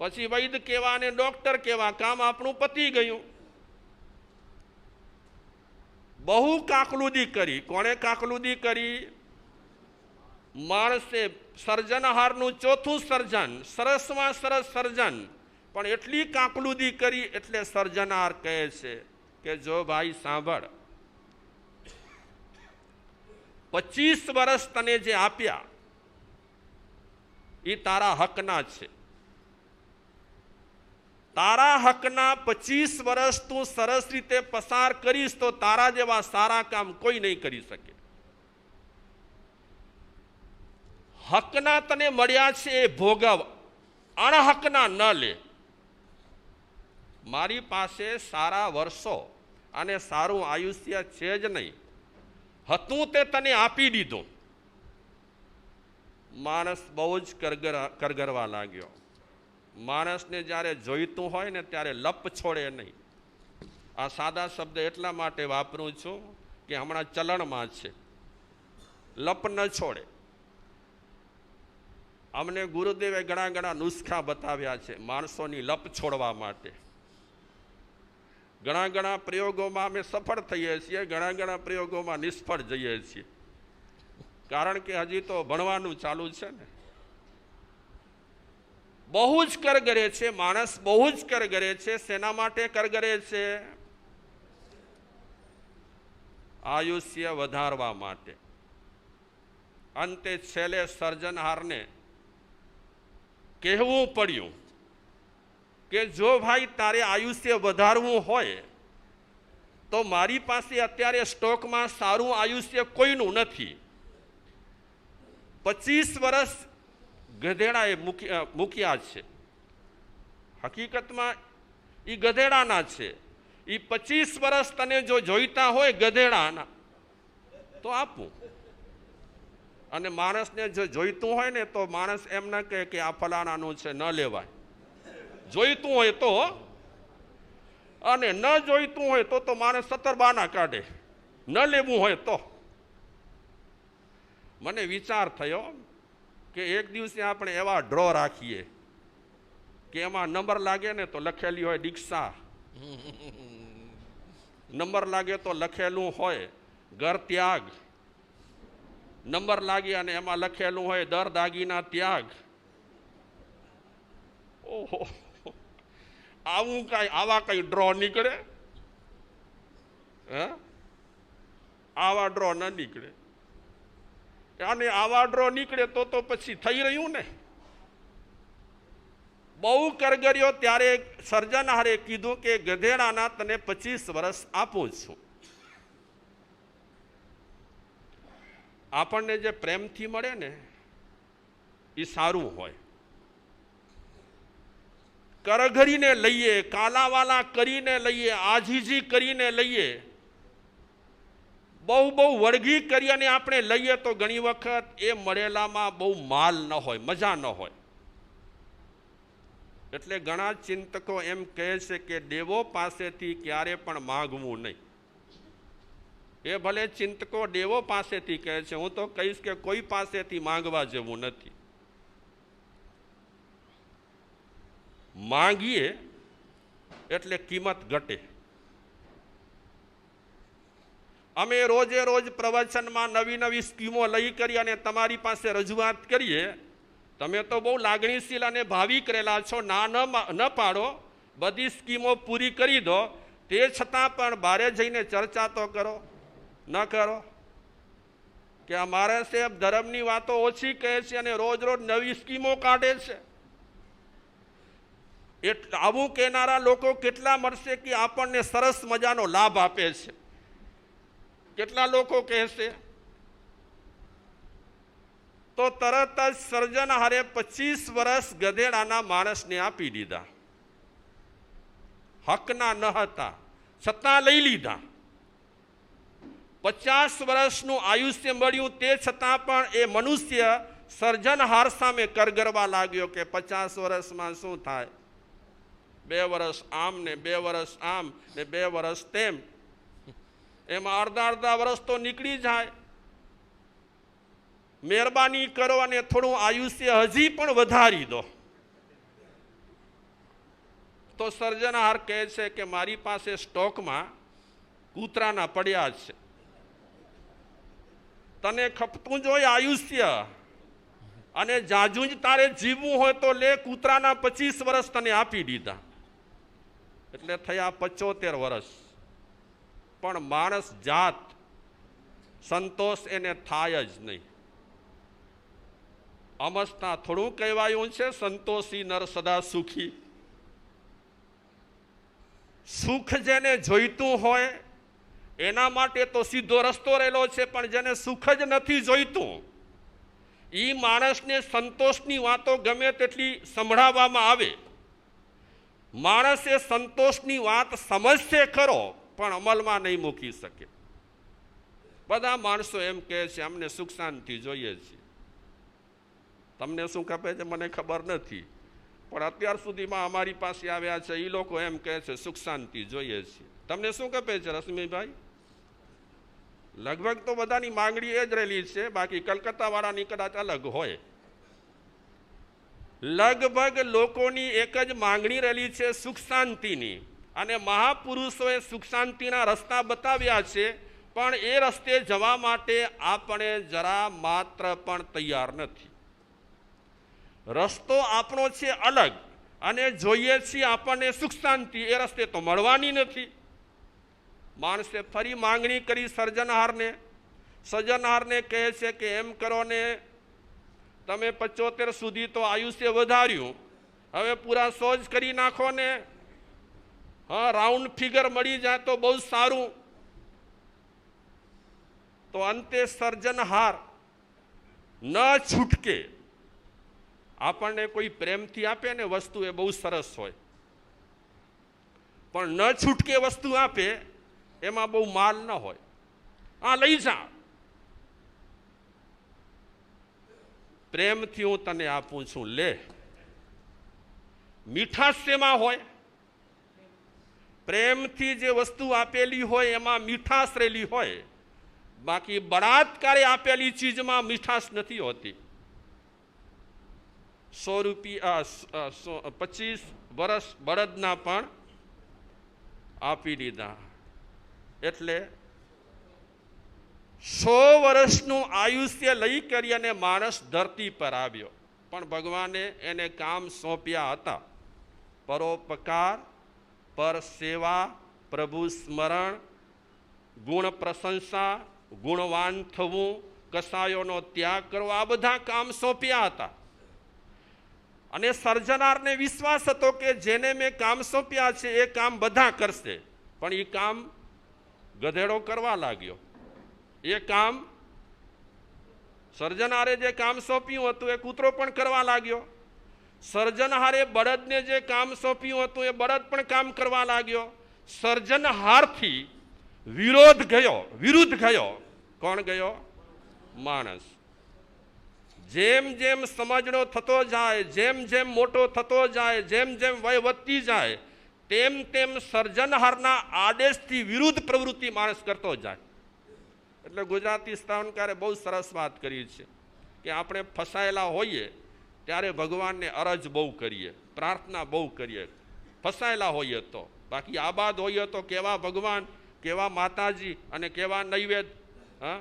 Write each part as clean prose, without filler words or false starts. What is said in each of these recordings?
પછી વૈદ કેવા અને ડોક્ટર કેવા, કામ આપણું પતી ગયું. બહુ કાકલુદી કરી. કોણે કાકલુદી કરી? માણસે સર્જનહારનું ચોથું સર્જન, સરસમાં સરસ સર્જન, પણ એટલી કાકલુદી કરી એટલે સર્જનહાર કહે છે કે જો ભાઈ સાંભળ, 25 વર્ષ તને જે આપ્યા એ તારા હકના છે. તારા હકના 25 વર્ષ તું સરસ રીતે પસાર કરીશ તો તારા જેવા સારા કામ કોઈ નહીં કરી શકે. હકના તને મળ્યા છે એ ભોગવ, અણહકના ન લે. મારી પાસે સારા વર્ષો અને સારું આયુષ્ય છે જ નહીં, હતું તે તને આપી દીધું. માણસ બહુ જ કરગરવા લાગ્યો. માણસને જ્યારે જોઈતું હોય ને ત્યારે લપ છોડે નહીં. આ સાદા શબ્દ એટલા માટે વાપરું છું કે હમણાં ચલણમાં છે. લપ ન છોડે. અમને ગુરુદેવે ઘણા ઘણા નુસ્ખા બતાવ્યા છે માણસોની લપ છોડવા માટે. ઘણા ઘણા પ્રયોગોમાં અમે સફળ થઈએ છીએ, ઘણા ઘણા પ્રયોગોમાં નિષ્ફળ જઈએ છીએ, કારણ કે હજી તો ભણવાનું ચાલુ છે ને. બહુ જ કરગરે છે માણસ, બહુ જ કરગરે છે. શેના માટે કરગરે છે? આયુષ્ય વધારવા માટે. અંતે છેલ્લે સર્જનહારને કહેવું પડ્યું કે જો ભાઈ તારે આયુષ્ય વધારવું હોય તો મારી પાસે અત્યારે સ્ટોકમાં સારું આયુષ્ય કોઈનું નથી. 25 વર્ષ ગધેડાએ મૂક્યા છે. હકીકતમાં એ ગધેડાના છે. એ 25 વર્ષ તને જો જોઈતા હોય ગધેડાના તો આપું. અને માણસને જો જોઈતું હોય ને તો માણસ એમ ન કહે કે આ ફલાણાનું છે, ન લેવાય. જોઈતું હોય તો, અને ન જોઈતું હોય તો માણસ 17 બહાના કાઢે. ન લેવું હોય તો. મને વિચાર થયો કે એક દિવસે આપણે એવા ડ્રો રાખીએ કે એમાં નંબર લાગે ને તો લખેલી હોય દીક્ષા, નંબર લાગે તો લખેલું હોય ઘર ત્યાગ, નંબર લાગે અને એમાં લખેલું હોય દર દાગીના ત્યાગ. ઓહો, આવા કઈ ડ્રો નીકળે? હે? આવા ડ્રો ન નીકળે. અને આવા ડ્રો નીકળે તો પછી થઈ રહ્યું ને. બહુ કરગર્યો ત્યારે સર્જનહારે કીધું કે ગધેડાના તને 25 વર્ષ આપું છું. આપણને જે પ્રેમથી મળે ને એ સારું હોય. કરગરીને લઈએ, કાલાવાલા કરીને લઈએ, આજીજી કરીને લઈએ, બહુ વળગી કરી અને આપણે લઈએ તો ઘણી વખત એ મળેલામાં બહુ માલ ન હોય, મજા ન હોય. એટલે ઘણા ચિંતકો એમ કહે છે કે દેવો પાસેથી ક્યારે પણ માગવું નહીં. એ ભલે ચિંતકો દેવો પાસેથી કહે છે, હું તો કહીશ કે કોઈ પાસેથી માંગવા જેવું નથી. માંગીએ એટલે કિંમત ઘટે. અમે રોજે રોજ પ્રવચનમાં નવી નવી સ્કીમો લઈ કરી અને તમારી પાસે રજૂઆત કરીએ. તમે તો બહુ લાગણીશીલ અને ભાવિક રહેલા છો, ના ન પાડો, બધી સ્કીમો પૂરી કરી દો. તે છતાં પણ બારે જઈને ચર્ચા તો કરો, ન કરો. કે અમારે સાહેબ ધર્મની વાતો ઓછી કહે છે અને રોજ રોજ નવી સ્કીમો કાઢે છે. આવું કહેનારા લોકો કેટલા મળશે કે આપણને સરસ મજાનો લાભ આપે છે? કેટલા લોકો કહેશે? તો તરત જ સર્જનહારે 25 વર્ષ ગધેડાના માણસને આપી દીધા. હકના ન હતા છતાં લઈ લીધા. 50 વર્ષનું આયુષ્ય મળ્યું તે છતાં પણ એ મનુષ્ય સર્જનહાર સામે કરગરવા લાગ્યો કે 50 વર્ષમાં શું થાય? 2 વર્ષ આમ ને 2 વર્ષ આમ ને 2 વર્ષ તેમ, એમાં અડધા વર્ષ તો નીકળી જાય. મહેરબાની કરો અને થોડું આયુષ્ય હજી પણ વધારી દો. તો સર્જનહાર કહે છે કે મારી પાસે સ્ટોકમાં કૂતરાના પડ્યા જ છે, તને ખપતું જોઈએ આયુષ્ય અને જાજુ જ તારે જીવવું હોય તો લે, કૂતરાના 25 વર્ષ તને આપી દીધા, એટલે થયા 75 વર્ષ. પણ માણસ જાત સંતોષ એને થાય જ નહીં. અમસ્તા થોડું કહેવાયું છે, સંતોષી નર સદા સુખી. સુખ જેને જોઈતું હોય એના માટે તો સીધો રસ્તો રહેલો છે, પણ જેને સુખ જ નથી જોઈતું એ માણસને સંતોષની વાતો ગમે તેટલી સંભળાવવામાં આવે, માણસ એ સંતોષની વાત સમજશે ખરો પણ અમલમાં નહીં મૂકી શકે. બધા માણસો એમ કહે છે અમને સુખ શાંતિ જોઈએ છે. તમને શું ખપે છે મને ખબર નથી, પણ અત્યાર સુધીમાં અમારી પાસે આવ્યા છે એ લોકો એમ કહે છે સુખ શાંતિ જોઈએ છે. તમને શું ખપે છે રશ્મિભાઈ? લગભગ તો બધાની માંગણી એ જ રહેલી છે, બાકી કલકત્તા વાળાની કદાચ અલગ હોય. લગભગ લોકોની એક જ માંગણી રહેલી છે સુખ શાંતિની, અને મહાપુરુષોએ સુખ શાંતિના રસ્તા બતાવ્યા છે, પણ એ રસ્તે જવા માટે આપણે જરા માત્ર પણ તૈયાર નથી. રસ્તો આપણો છે અલગ અને જોઈએ છીએ આપણને સુખ શાંતિ, એ રસ્તે તો મળવાની નથી. માણસે ફરી માંગણી કરી સર્જનહારને. સર્જનહારને કહે છે કે એમ કરો ને, તમે 75 સુધી તો આયુષ્ય વધાર્યું, હવે પૂરા 100 જ કરી નાખો ને. હા, રાઉન્ડ ફિગર મળી જાય તો બહુ સારું. તો અંતે સર્જનહાર ન છૂટકે, આપણને કોઈ પ્રેમથી આપે ને વસ્તુ એ બહુ સરસ હોય, પણ ન છૂટકે વસ્તુ આપે એમાં બહુ માલ ન હોય. આ લઈ જા, પ્રેમથી હું તને આપું છું, લે. મીઠાશ શેમાં હોય? પ્રેમથી જે વસ્તુ આપેલી હોય એમાં મીઠાશ રહેલી હોય, બાકી બળાત્કારે આપેલી ચીજમાં મીઠાશ નથી હોતી. 100 રૂપિયા 25 વર્ષ બળદના પણ આપી દીધા, એટલે 100 વર્ષનું આયુષ્ય લઈ કરી અને માણસ ધરતી પર આવ્યો. પણ ભગવાને એને કામ સોંપ્યા હતા, પરોપકાર, પર સેવા, પ્રભુ સ્મરણ, ગુણ પ્રશંસા, ગુણવાન થવું, કસાયોનો ત્યાગ કરવો, આ બધા કામ સોંપ્યા હતા. અને સર્જનારને વિશ્વાસ હતો કે જેને મેં કામ સોંપ્યા છે એ કામ બધા કરશે, પણ એ કામ ગધેડો કરવા લાગ્યો. એ કામ સર્જનારે જે કામ સોંપ્યું હતું એ કૂતરો પણ કરવા લાગ્યો. સર્જનહારે બળદને જે કામ સોંપ્યું હતું એ બળદ પણ કામ કરવા લાગ્યો. સર્જનહારથી વિરુદ્ધ ગયો. કોણ ગયો? માણસ. જેમ જેમ સમજણો થતો જાય, જેમ જેમ મોટો થતો જાય, જેમ જેમ વય વધતી જાય, તેમ તેમ સર્જનહારના આદેશથી વિરુદ્ધ પ્રવૃત્તિ માણસ કરતો જાય. એટલે ગુજરાતી સ્થાનકારે બહુ સરસ વાત કરી છે કે આપણે ફસાયેલા હોઈએ ત્યારે ભગવાનને અરજ બહુ કરીએ, પ્રાર્થના બહુ કરીએ, ફસાયેલા હોઈએ તો. બાકી આબાદ હોઈએ તો કેવા ભગવાન, કેવા માતાજી અને કેવા નૈવેદ. હા,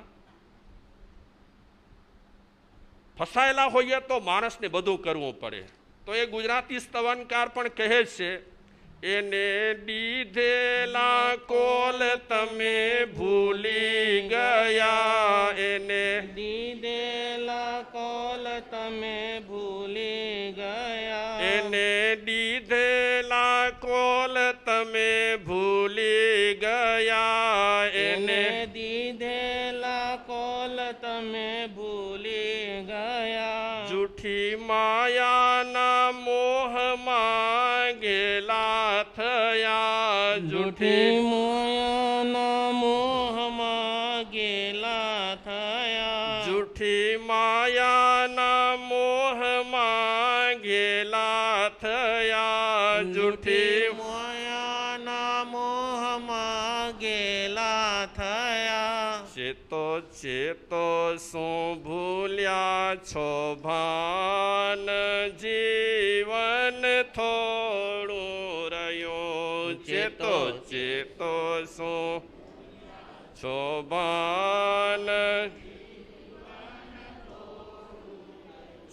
ફસાયેલા હોઈએ તો માણસને બધું કરવું પડે. તો એ ગુજરાતી સ્તવનકાર પણ કહે છે, એને દીધેલા કોલ તમે ભૂલી ગયા, એને દીધેલા કોલ તમે ભૂલી ગયા, એને દીધેલા કોલ તમે ભૂલી ગયા, એને દીધેલા કોલ તમે ભૂલી ગયા. જૂઠી માયાના મોહમાં ગેલા થયા, જૂઠી માયાના મોહમાં ગેલા થયા, જૂઠી માયાના મોહમાં ગેલા થયા, જૂઠી માયાના મોહમાં ગેલા થયા. ચેતો શું ભૂલ્યા છો ભાન, જીવન થોડું ચેતો ચેતો શું શોભાન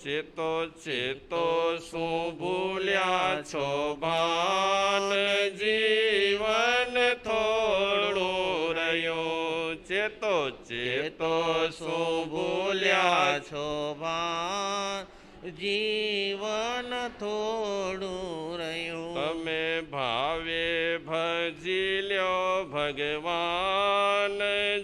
ચેતો ચેતો શું ભૂલ્યા છો ભાન જીવન થોડું રહ્યું ચેતો ચેતો શું ભૂલ્યા છો ભાન જીવન થોડું રહ્યું તમે ભાવે ભજી લ્યો ભગવાન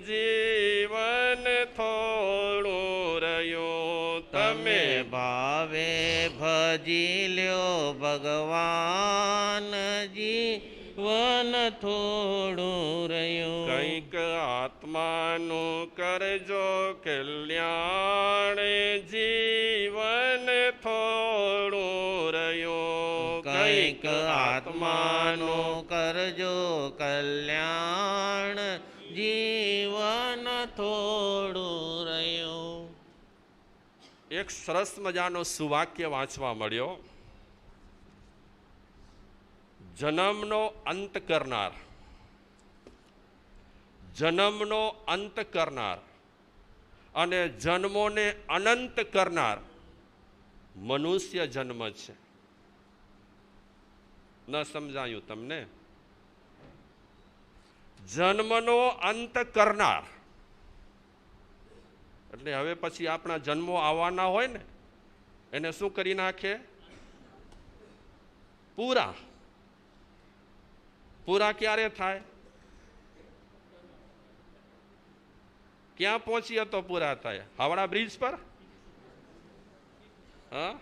જીવન થોડું રહ્યું તમે ભાવે ભજી લ્યો ભગવાન જીવન થોડું રહ્યું કંઈક આત્માનું કરજો કલ્યાણ જીવન થોડું રહ્યું કંઈક આત્માનું કરજો કલ્યાણ જીવન થોડું રહ્યું એક સરસ મજાનો સુવાક્ય વાંચવા મળ્યો જન્મનો અંત કરનાર જન્મનો અંત કરનાર અને જન્મોને અનંત કરનાર મનુષ્ય જન્મ છે ન સમજાયું તમને જન્મનો અંત કરનાર એટલે હવે પછી આપણા જન્મો આવવાના હોય ને એને શું કરી નાખે પૂરા પૂરા ક્યારે થાય ક્યાં પહોંચીએ તો પૂરા થાય હાવડા બ્રિજ પર હા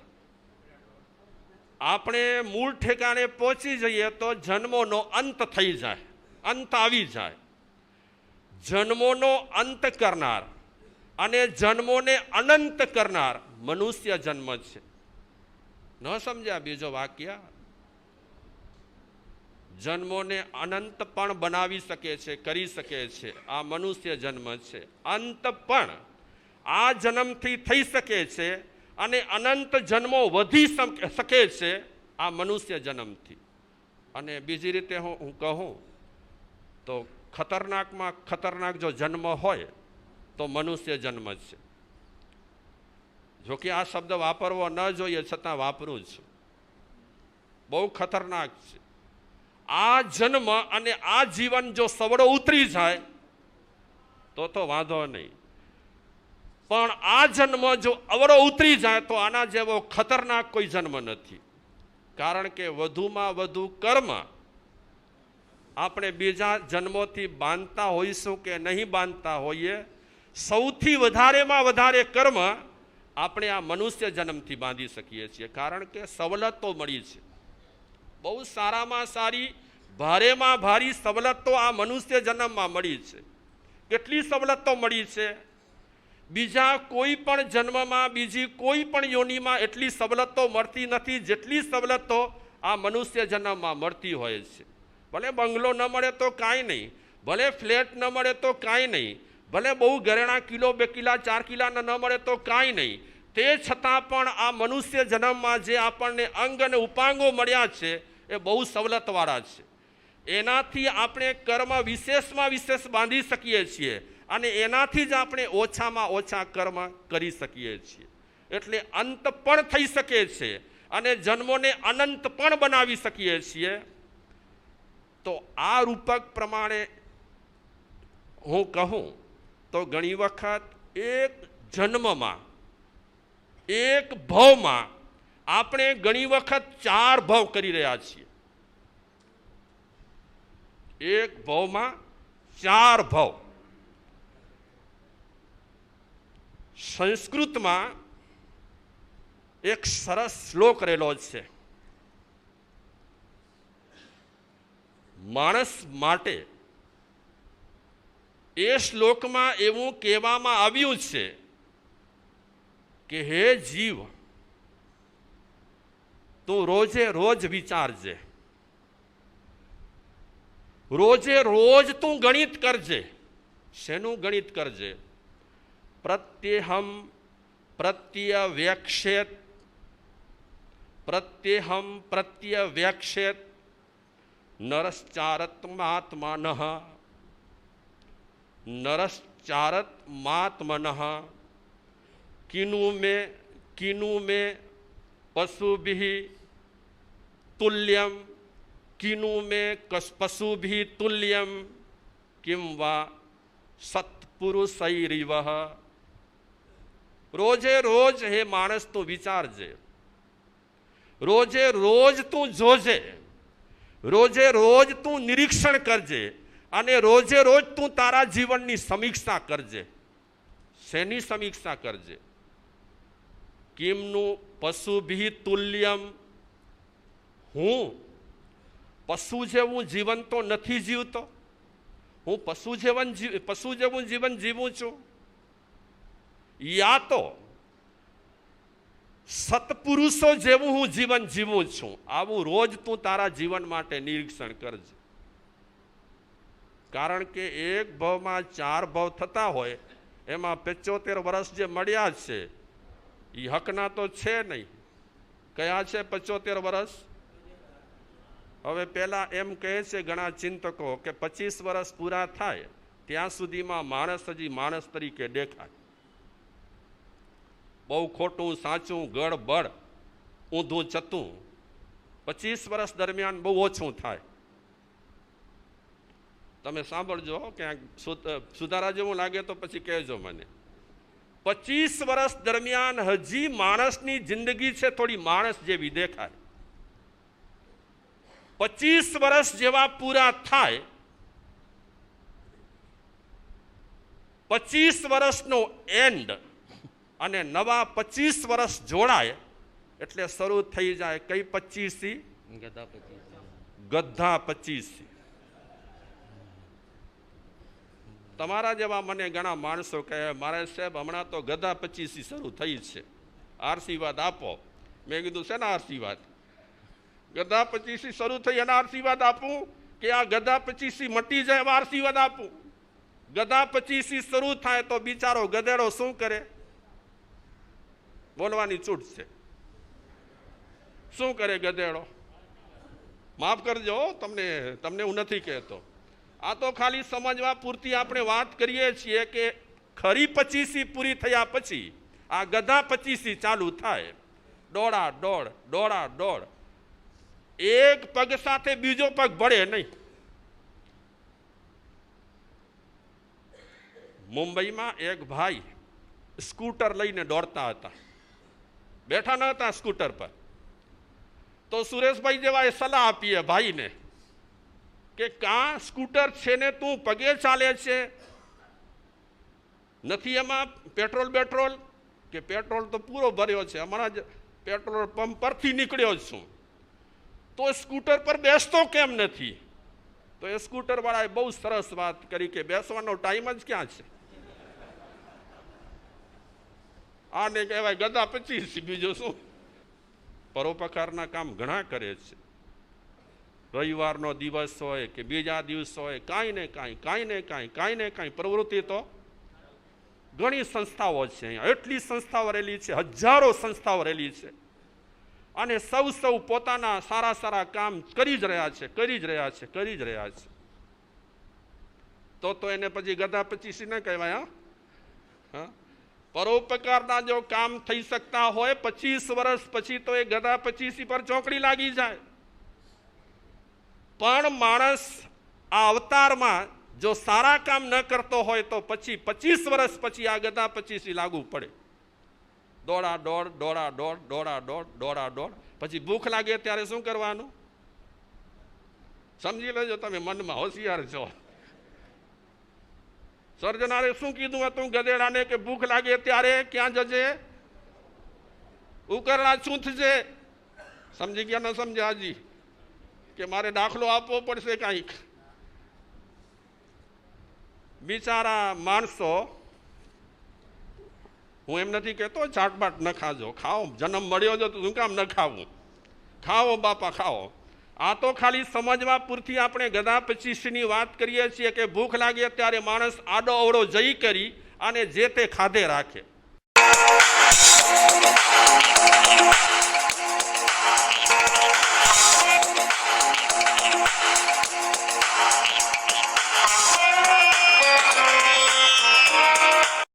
આપણે મૂળ ઠેકાણે પહોંચી જઈએ તો જન્મોનો અંત થઈ જાય અંત આવી જાય જન્મોનો અંત કરનાર અને જન્મોને અનંત કરનાર મનુષ્ય જન્મ છે ન સમજ્યા બીજો વાક્ય જન્મોને અનંત પણ બનાવી શકે છે કરી શકે છે આ મનુષ્ય જન્મ છે અંત પણ આ જન્મથી થઈ શકે છે અને અનંત જન્મો વધી શકે છે આ મનુષ્ય જન્મથી અને બીજી રીતે હું કહું તો ખતરનાકમાં ખતરનાક જો જન્મ હોય તો મનુષ્ય જન્મ છે જોકે આ શબ્દ વાપરવો ન જોઈએ છતાં વાપરું છું બહુ ખતરનાક છે આ જન્મ અને આ જીવન જો સવડો ઉતરી જાય તો વાંધો નહીં પણ આ જન્મ જો અવળો ઉતરી જાય તો આના જેવો ખતરનાક કોઈ જન્મ નથી કારણ કે વધુમાં વધુ કર્મ આપણે બીજા જન્મોથી બાંધતા હોઈશું કે નહીં બાંધતા હોઈએ સૌથી વધારેમાં વધારે કર્મ આપણે આ મનુષ્ય જન્મથી બાંધી શકીએ છીએ કારણ કે સવલતો મળી છે બહુ સારામાં સારી ભારેમાં ભારી સવલતો આ મનુષ્ય જન્મમાં મળી છે કેટલી સવલતો મળી છે બીજા કોઈ પણ જન્મમાં બીજી કોઈ પણ યોનિમાં એટલી સવલતો મળતી નથી જેટલી સવલતો આ મનુષ્ય જન્મમાં મળતી હોય છે ભલે બંગલો ન મળે તો કાંઈ નહીં ભલે ફ્લેટ ન મળે તો કાંઈ નહીં ભલે બહુ ઘરેણા કિલો 2 કિલા 4 કિલાના ન મળે તો કાંઈ નહીં તે છતાં પણ આ મનુષ્ય જન્મમાં જે આપણને અંગ અને ઉપાંગો મળ્યા છે એ બહુ સવલતવાળા છે એનાથી આપણે કર્મ વિશેષમાં વિશેષ બાંધી શકીએ છીએ અને એનાથી જ આપણે ઓછામાં ઓછા કર્મ કરી શકીએ છીએ એટલે અંત પણ થઈ શકે છે અને જન્મોને અનંત પણ બનાવી શકીએ છીએ તો આ રૂપક પ્રમાણે હું કહું તો ઘણી વખત એક જન્મમાં એક ભવમાં આપણે ઘણી વખત 4 ભવ કરી રહ્યા છીએ એક ભવમાં 4 ભવ સંસ્કૃતમાં એક સરસ શ્લોક રહેલો છે માણસ માટે એ શ્લોકમાં એવું કહેવામાં આવ્યું છે કે હે જીવ તું રોજે રોજ વિચારજે રોજે રોજ તું ગણિત કરજે શેનું ગણિત કરજે પ્રત્યેહમ પ્રત્યવ્યક્ષેત નરશ્ચારત્માત્મનઃ નરશ્ચારત્માત્મનઃ કિનુ મે પશુભિઃ તુલ્યમ કિનુ મે પશુભિઃ તુલ્યમ કિમ વા સત્પુરુષૈરિવ. રોજે રોજ હે માણસ તું વિચારજે, રોજે રોજ તું જોજે, રોજે રોજ તું નિરીક્ષણ કરજે અને રોજે રોજ તું તારા જીવનની સમીક્ષા કરજે. શેની સમીક્ષા કરજે? કિમનું પશુભિઃ તુલ્યમ. હું પશુ જેવું જીવન તો નથી જીવતો, હું પશુ જેવું જીવન જીવું છું, યા તો સત્પુરુષો જેવું હું જીવન જીવું છું. આવું રોજ તું તારા જીવન માટે નિરીક્ષણ કરજે. કારણ કે એક ભવમાં 4 ભવ થતા હોય, એમાં 75 વર્ષ જે મળ્યા છે એ હકના તો છે નહીં. કયા છે 75 વર્ષ? હવે પહેલા એમ કહે છે ઘણા ચિંતકો કે 25 વર્ષ પૂરા થાય ત્યાં સુધીમાં માણસ હજી માણસ તરીકે દેખાય. બહુ ખોટું, સાચું, ગડબડ, ઊંધું ચતું 25 વર્ષ દરમિયાન બહુ ઓછું થાય. તમે સાંભળજો, ક્યાંક સુધારા જેવું લાગે તો પછી કહેજો મને. 25 વર્ષ દરમિયાન હજી માણસની જિંદગી છે થોડી માણસ જેવી દેખાય. 25 વર્ષ જેવા પૂરા થાય, 25 વર્ષનો એન્ડ અને નવા 25 વર્ષ જોડાય એટલે શરૂ થઈ જાય કઈ 25? ગધા 25. તમારા જેવા મને ઘણા માણસો કહે, મારે સાહેબ હમણાં તો ગધા 25 શરૂ થઈ છે, આશીર્વાદ આપો. મેં કીધું શેના આશીર્વાદ? ગધા 25 શરૂ થઈ એના આશીર્વાદ આપું કે આ ગધા 25 મટી જાય એવા આશીર્વાદ આપું? ગધા 25 શરૂ થાય તો બિચારો ગધેડો શું કરે? બોલવાની છૂટ છે. શું કરે ગધેડો? માફ કરજો, તમને હું નથી કહેતો. આ તો ખાલી સમજવા પૂરતી આપણે વાત કરીએ છીએ કે ખરી 25 પૂરી થયા પછી આ ગધા 25 ચાલુ થાય. દોડા દોડ, દોડા દોડ. એક પગ સાથે બીજો પગ ભળે નહીં. મુંબઈમાં એક ભાઈ સ્કૂટર લઈને દોડતા હતા, બેઠા ન હતા સ્કૂટર પર. તો સુરેશભાઈ જેવા એ સલાહ આપીએ ભાઈને કે કાં સ્કૂટર છે ને તું પગે ચાલે છે, નથી એમાં પેટ્રોલ કે પેટ્રોલ તો પૂરો ભર્યો છે, હમણાં જ પેટ્રોલ પંપ પરથી નીકળ્યો છું, તો સ્કૂટર પર બેસતો કેમ નથી? તો એ સ્કૂટર વાળાએ બહુ સરસ વાત કરી કે બેસવાનો ટાઈમ જ ક્યાં છે. આને કહેવાય ગધા 25. બીજું શું? પરોપકારના કામ ઘણા કરે છે. રવિવારનો દિવસ હોય કે બીજા દિવસ હોય, કાંઈ ને કાંઈ પ્રવૃત્તિ તો ઘણી સંસ્થાઓ છે. અહીંયા એટલી સંસ્થાઓ રહેલી છે, હજારો સંસ્થાઓ રહેલી છે અને સૌ પોતાના સારા કામ કરી જ રહ્યા છે. તો એને પછી ગધા 25 ન કહેવાય. હા, પરોપકારના જો કામ થઈ શકતા હોય 25 વર્ષ પછી તો એ ગધા 25 પર ચોકડી લાગી જાય. પણ માણસ આ અવતારમાં જો સારા કામ ન કરતો હોય તો પછી 25 વર્ષ પછી આ ગધા 25 લાગુ પડે. દોડા દોડ. પછી ભૂખ લાગે ત્યારે શું કરવાનું? સમજી લેજો, તમે મનમાં હોશિયાર છો. સર્જનારે શું કીધું હતું ગધેડાને કે ભૂખ લાગે ત્યારે ક્યાં જજે? ઉકરડા ચૂંથજે. સમજી ગયા ન સમજ્યા હજી? કે મારે દાખલો આપવો પડશે કાંઈક. બિચારા માણસો, હું એમ નથી કહેતો ચાટબાટ ન ખાજો, ખાઓ, જન્મ મળ્યો છે તો શું કામ ન ખાવું? ખાઓ બાપા ખાઓ. આ તો ખાલી સમજવા પૂરતી આપણે ગધા 25ની વાત કરીએ છીએ કે ભૂખ લાગે ત્યારે માણસ આડો અવળો જઈ કરી અને જે તે ખાધે રાખે.